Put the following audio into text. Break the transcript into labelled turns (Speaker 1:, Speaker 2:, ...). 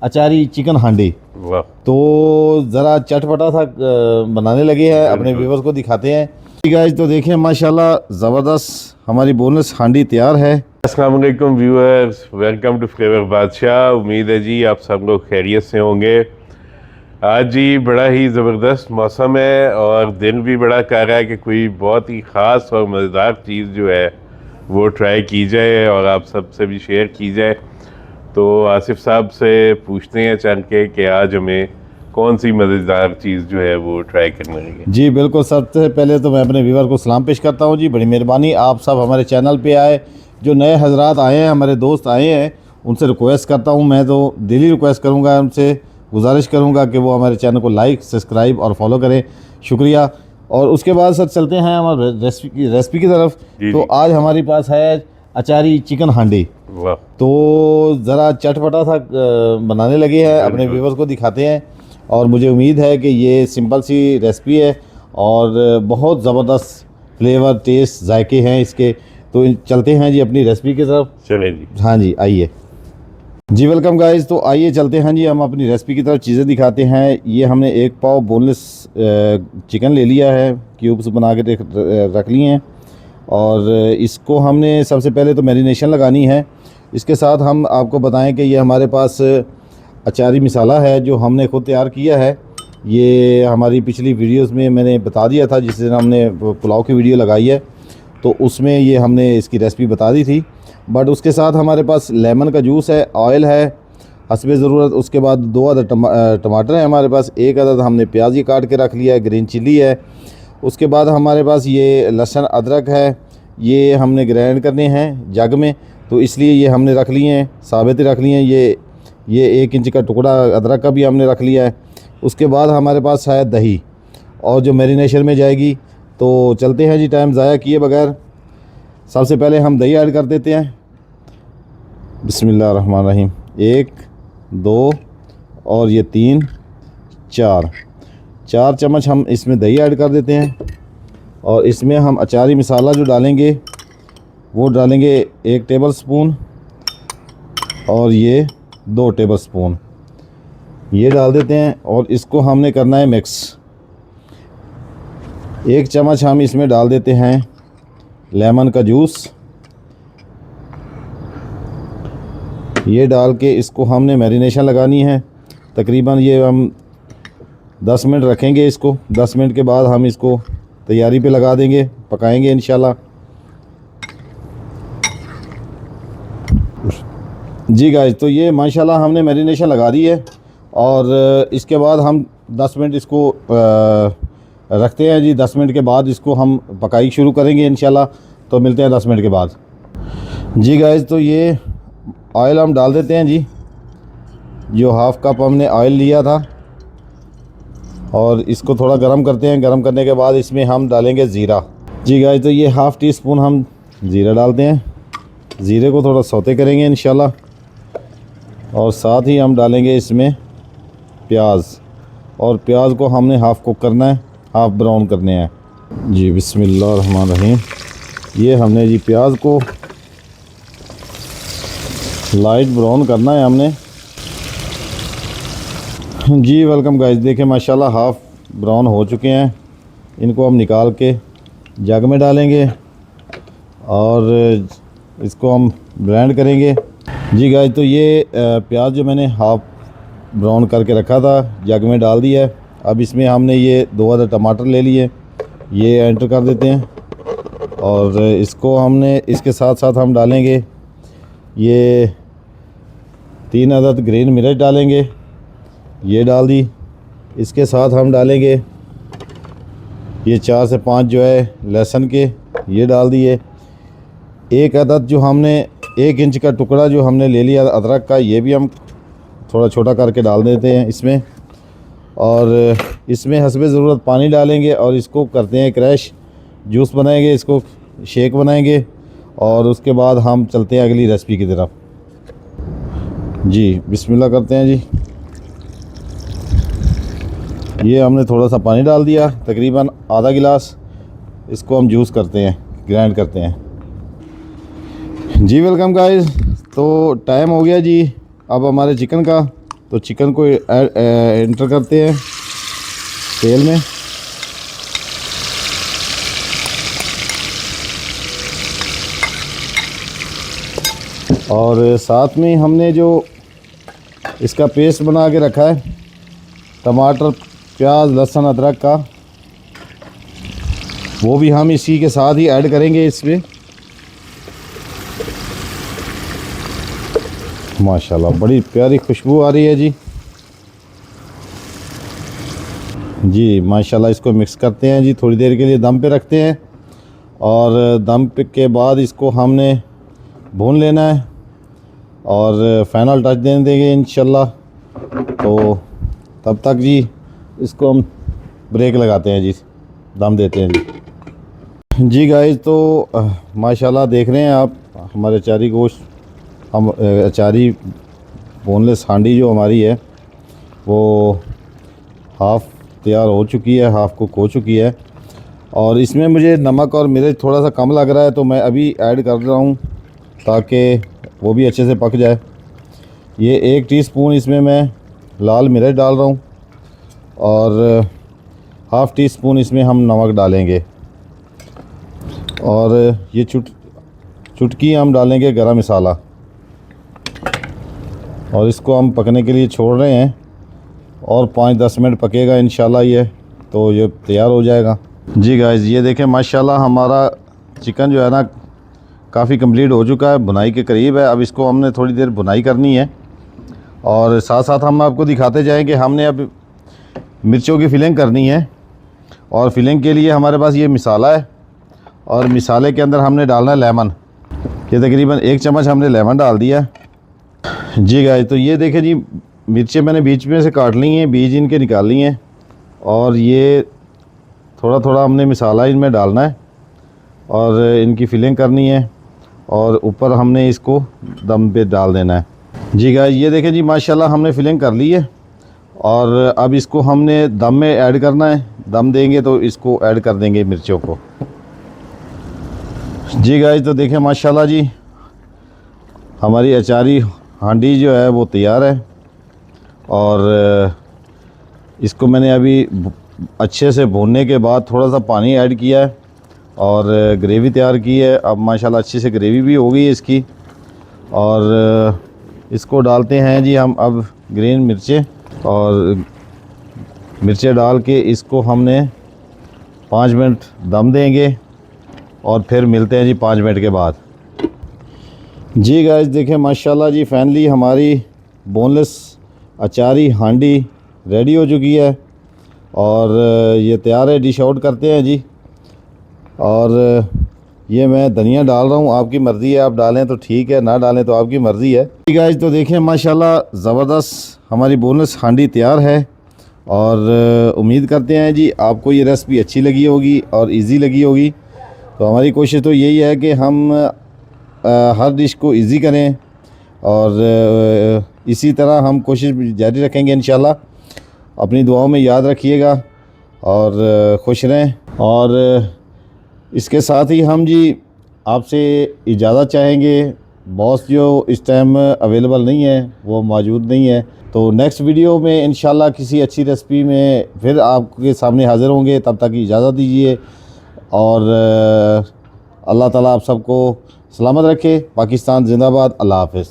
Speaker 1: अचारी chicken हांडी।
Speaker 2: वाह।
Speaker 1: तो ज़रा चटपटा सा बनाने लगे हैं, अपने व्यूवर्स को दिखाते हैं। गाइस तो देखें माशाल्लाह ज़बरदस्त हमारी बोनलेस हांडी तैयार है।
Speaker 2: अस्सलाम वालेकुम व्यूअर्स, वेलकम टू फ्लेवर बादशाह। उम्मीद है जी आप सब लोग खैरियत से होंगे। आज जी बड़ा ही ज़बरदस्त मौसम है और दिल भी बड़ा कर रहा है कि कोई बहुत ही ख़ास और मज़ेदार चीज़ जो है वो ट्राई की जाए और आप सबसे भी शेयर की जाए। तो आसिफ साहब से पूछते हैं चल के कि आज हमें कौन सी मज़ेदार चीज़ जो है वो ट्राई करने लगे।
Speaker 1: जी बिल्कुल, सबसे पहले तो मैं अपने व्यूवर को सलाम पेश करता हूँ जी। बड़ी मेहरबानी आप सब हमारे चैनल पे आए। जो नए हजरात आए हैं, हमारे दोस्त आए हैं, उनसे रिक्वेस्ट करता हूँ, मैं तो दिली रिक्वेस्ट करूँगा, उनसे गुजारिश करूँगा कि वो हमारे चैनल को लाइक, सब्सक्राइब और फॉलो करें। शुक्रिया। और उसके बाद सर चलते हैं हमारे रेसिपी की तरफ। तो आज हमारे पास है अचारी चिकन हांडी।
Speaker 2: वाह।
Speaker 1: तो ज़रा चटपटा सा बनाने लगे हैं, अपने व्यूवर्स को दिखाते हैं। और मुझे उम्मीद है कि ये सिंपल सी रेसिपी है और बहुत ज़बरदस्त फ्लेवर, टेस्ट, जायके हैं इसके। तो चलते हैं जी अपनी रेसिपी की तरफ।
Speaker 2: चले जी।
Speaker 1: हाँ जी, आइए जी। Welcome guys. तो आइए चलते हैं जी हम अपनी रेसिपी की तरफ, चीज़ें दिखाते हैं। ये हमने 1 पाव बोनलेस चिकन ले लिया है, क्यूब्स बना के रख लिए हैं। और इसको हमने सबसे पहले तो मैरिनेशन लगानी है। इसके साथ हम आपको बताएं कि ये हमारे पास अचारी मसाला है जो हमने खुद तैयार किया है। ये हमारी पिछली वीडियोस में मैंने बता दिया था, जिस दिन हमने पुलाव की वीडियो लगाई है तो उसमें ये हमने इसकी रेसिपी बता दी थी। बट उसके साथ हमारे पास लेमन का जूस है, ऑयल है हस्बे ज़रूरत। उसके बाद 2 अदद टमाटर हैं हमारे पास, 1 अदद हमने प्याज ही काट के रख लिया है, ग्रीन चिली है। उसके बाद हमारे पास ये लहसुन अदरक है, ये हमने ग्राइंड करने हैं जग में, तो इसलिए ये हमने रख लिए हैं, साबित ही रख लिए हैं। ये 1 इंच का टुकड़ा अदरक का भी हमने रख लिया है। उसके बाद हमारे पास है दही, और जो मैरिनेशन में जाएगी। तो चलते हैं जी टाइम ज़ाया किए बगैर। सबसे पहले हम दही ऐड कर देते हैं। बिस्मिल्लाहिर्रहमानिर्रहीम। 1 2 और ये 3 4 चम्मच हम इसमें दही ऐड कर देते हैं। और इसमें हम अचारी मसाला जो डालेंगे वो डालेंगे 1 टेबल स्पून, और ये 2 टेबल स्पून ये डाल देते हैं। और इसको हमने करना है मिक्स। 1 चम्मच हम इसमें डाल देते हैं लेमन का जूस। ये डाल के इसको हमने मैरिनेशन लगानी है। तकरीबन ये हम 10 मिनट रखेंगे इसको। 10 मिनट के बाद हम इसको तैयारी पे लगा देंगे, पकाएंगे इंशाल्लाह। जी गाइस, तो ये माशाल्लाह हमने मैरिनेशन लगा दी है। और इसके बाद हम 10 मिनट इसको रखते हैं जी। 10 मिनट के बाद इसको हम पकाई शुरू करेंगे इंशाल्लाह। तो मिलते हैं 10 मिनट के बाद। जी गाइस, तो ये ऑयल हम डाल देते हैं जी। जो हाफ़ कप हमने ऑयल लिया था, और इसको थोड़ा गरम करते हैं। गरम करने के बाद इसमें हम डालेंगे ज़ीरा। जी गाइस, तो ये हाफ़ टी स्पून हम ज़ीरा डालते हैं। ज़ीरे को थोड़ा सौते करेंगे इंशाल्लाह। और साथ ही हम डालेंगे इसमें प्याज, और प्याज को हमने हाफ़ कुक करना है, हाफ़ ब्राउन करने हैं जी। बिस्मिल्लाहिर्रहमानिर्रहीम। ये हमने जी प्याज को लाइट ब्राउन करना है हमने जी। वेलकम गाइस, देखें माशाल्लाह हाफ़ ब्राउन हो चुके हैं। इनको हम निकाल के जग में डालेंगे और इसको हम ब्लेंड करेंगे जी। गाइस, तो ये प्याज जो मैंने हाफ़ ब्राउन करके रखा था जग में डाल दिया है। अब इसमें हमने ये 2 अदद टमाटर ले लिए, ये एंटर कर देते हैं। और इसको हमने इसके साथ साथ हम डालेंगे ये 3 अदद ग्रीन मिर्च डालेंगे, ये डाल दी। इसके साथ हम डालेंगे ये 4 से 5 जो है लहसुन के, ये डाल दिए। 1 अदद जो हमने 1 इंच का टुकड़ा जो हमने ले लिया अदरक का, ये भी हम थोड़ा छोटा करके डाल देते हैं इसमें। और इसमें हस्बे ज़रूरत पानी डालेंगे और इसको करते हैं क्रैश, जूस बनाएंगे, इसको शेक बनाएंगे। और उसके बाद हम चलते हैं अगली रेसिपी की तरफ जी। बिस्मिल्लाह करते हैं जी। ये हमने थोड़ा सा पानी डाल दिया, तकरीबन आधा गिलास। इसको हम जूस करते हैं, ग्राइंड करते हैं जी। वेलकम गाइस, तो टाइम हो गया जी अब हमारे चिकन का। तो चिकन को एंटर करते हैं तेल में। और साथ में हमने जो इसका पेस्ट बना के रखा है, टमाटर, प्याज, लहसुन, अदरक का, वो भी हम इसी के साथ ही ऐड करेंगे इसमें। माशाल्लाह बड़ी प्यारी खुशबू आ रही है जी माशाल्लाह। इसको मिक्स करते हैं जी, थोड़ी देर के लिए दम पे रखते हैं और दम पे के बाद इसको हमने भून लेना है और फाइनल टच देने देंगे इंशाल्लाह। तो तब तक जी इसको हम ब्रेक लगाते हैं जी, दम देते हैं जी गाइस। तो माशाल्लाह देख रहे हैं आप हमारे अचारी गोश्त, हम अचारी बोनलेस हांडी जो हमारी है वो हाफ़ तैयार हो चुकी है, हाफ़ कुक हो चुकी है। और इसमें मुझे नमक और मिर्च थोड़ा सा कम लग रहा है, तो मैं अभी ऐड कर रहा हूँ ताकि वो भी अच्छे से पक जाए। ये 1 टीस्पून इसमें मैं लाल मिर्च डाल रहा हूँ और हाफ़ टी स्पून इसमें हम नमक डालेंगे और ये चुटकी हम डालेंगे गरम मसाला और इसको हम पकने के लिए छोड़ रहे हैं और 5-10 मिनट पकेगा इंशाल्लाह ये, तो ये तैयार हो जाएगा जी गाइस। ये देखें माशाल्लाह हमारा चिकन जो है ना काफ़ी कंप्लीट हो चुका है, बुनाई के करीब है। अब इसको हमने थोड़ी देर बुनाई करनी है और साथ साथ हम आपको दिखाते जाएं कि हमने अब मिर्चों की फिलिंग करनी है। और फिलिंग के लिए हमारे पास ये मसाला है और मसाले के अंदर हमने डालना है लेमन। ये तकरीबन 1 चम्मच हमने लेमन डाल दिया जी गाइस। तो ये देखें जी, मिर्चें मैंने बीच में से काट ली हैं, बीज इनके निकाल लिए हैं और ये थोड़ा थोड़ा हमने मसाला इनमें डालना है और इनकी फिलिंग करनी है और ऊपर हमने इसको दम पे डाल देना है जी गाइस। ये देखें जी माशाल्लाह हमने फिलिंग कर ली है और अब इसको हमने दम में ऐड करना है। दम देंगे तो इसको ऐड कर देंगे मिर्चों को जी गाइस। तो देखें माशाल्लाह जी हमारी अचारी हांडी जो है वो तैयार है और इसको मैंने अभी अच्छे से भूनने के बाद थोड़ा सा पानी ऐड किया है और ग्रेवी तैयार की है। अब माशाल्लाह अच्छी से ग्रेवी भी हो गई है इसकी और इसको डालते हैं जी हम अब ग्रीन मिर्चें और मिर्चें डाल के इसको हमने 5 मिनट दम देंगे और फिर मिलते हैं जी 5 मिनट के बाद जी गाइस। देखें माशाल्लाह जी फाइनली हमारी बोनलेस अचारी हांडी रेडी हो चुकी है और ये तैयार है। डिश आउट करते हैं जी और ये मैं धनिया डाल रहा हूँ, आपकी मर्ज़ी है, आप डालें तो ठीक है, ना डालें तो आपकी मर्ज़ी है जी गाइस। तो देखें माशाल्लाह ज़बरदस्त हमारी बोनलेस हांडी तैयार है और उम्मीद करते हैं जी आपको ये रेसिपी अच्छी लगी होगी और इजी लगी होगी। तो हमारी कोशिश तो यही है कि हम हर डिश को इजी करें और इसी तरह हम कोशिश जारी रखेंगे इंशाल्लाह। अपनी दुआओं में याद रखिएगा और खुश रहें। और इसके साथ ही हम जी आपसे इजाज़त चाहेंगे। बॉस जो इस टाइम अवेलेबल नहीं है, वो मौजूद नहीं है, तो नेक्स्ट वीडियो में इंशाल्लाह किसी अच्छी रेसिपी में फिर आपके सामने हाज़िर होंगे। तब तक इजाज़त दीजिए और अल्लाह ताला आप सबको सलामत रखे। पाकिस्तान जिंदाबाद। अल्लाह हाफ़िज़।